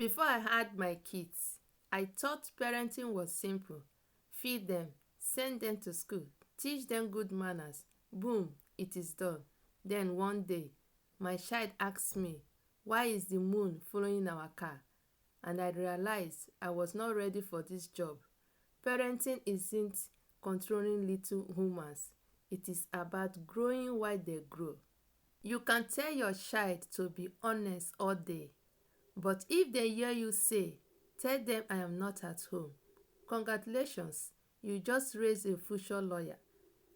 Before I had my kids, I thought parenting was simple. Feed them, send them to school, teach them good manners. Boom, it is done. Then one day, my child asked me, "Why is the moon following our car?" And I realized I was not ready for this job. Parenting isn't controlling little humans. It is about growing while they grow. You can tell your child to be honest all day, but if they hear you say, "Tell them I am not at home," congratulations, you just raised a future lawyer.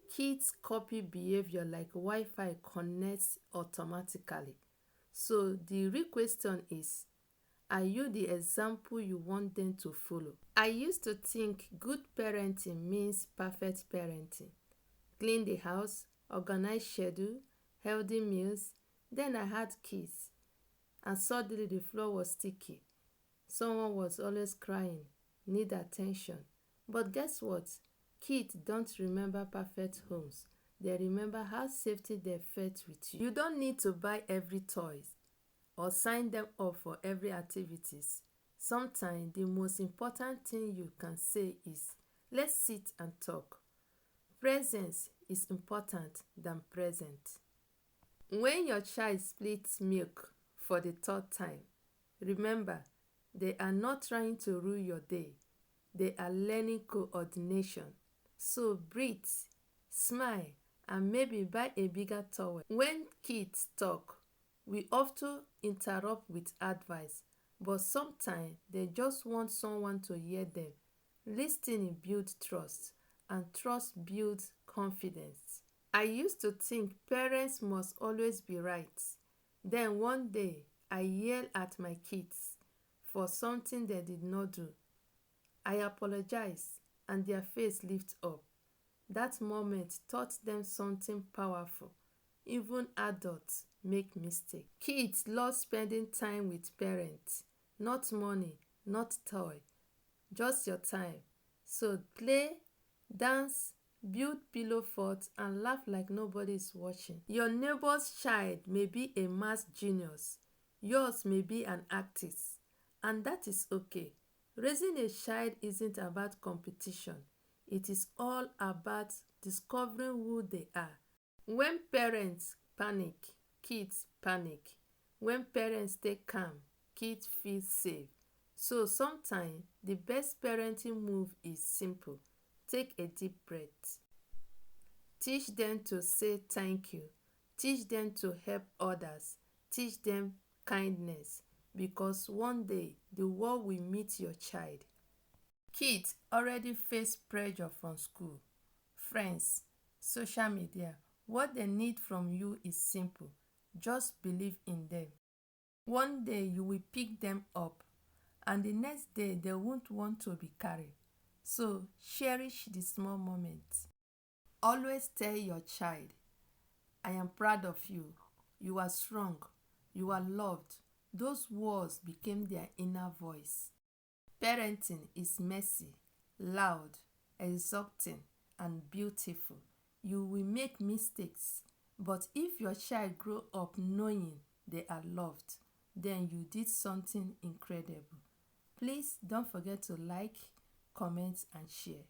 Kids copy behavior like Wi-Fi connects automatically. So the real question is, are you the example you want them to follow? I used to think good parenting means perfect parenting. Clean the house, organize schedule, healthy meals. Then I had kids, and suddenly the floor was sticky. Someone was always crying, need attention. But guess what? Kids don't remember perfect homes. They remember how safety they felt with you. You don't need to buy every toy or sign them up for every activities. Sometimes the most important thing you can say is, "Let's sit and talk." Presence is important than present. When your child splits milk for the third time, remember, they are not trying to rule your day. They are learning coordination. So breathe, smile, and maybe buy a bigger towel. When kids talk, we often interrupt with advice, but sometimes they just want someone to hear them. Listening builds trust, and trust builds confidence. I used to think parents must always be right. Then one day, I yelled at my kids for something they did not do. I apologized, and their face lifted up. That moment taught them something powerful. Even adults make mistakes. Kids love spending time with parents. Not money, not toy, just your time. So play, dance, build pillow forts, and laugh like nobody is watching. Your neighbor's child may be a math genius. Yours may be an artist, and that is okay. Raising a child isn't about competition. It is all about discovering who they are. When parents panic, kids panic. When parents stay calm, kids feel safe. So sometimes the best parenting move is simple. Take a deep breath. Teach them to say thank you. Teach them to help others. Teach them kindness, because one day the world will meet your child. Kids already face pressure from school, friends, social media. What they need from you is simple. Just believe in them. One day you will pick them up, and the next day they won't want to be carried. So cherish the small moments. Always tell your child, "I am proud of you. You are strong. You are loved." Those words became their inner voice. Parenting is messy, loud, exhausting, and beautiful. You will make mistakes, but if your child grows up knowing they are loved, then you did something incredible. Please don't forget to like, comment, and share.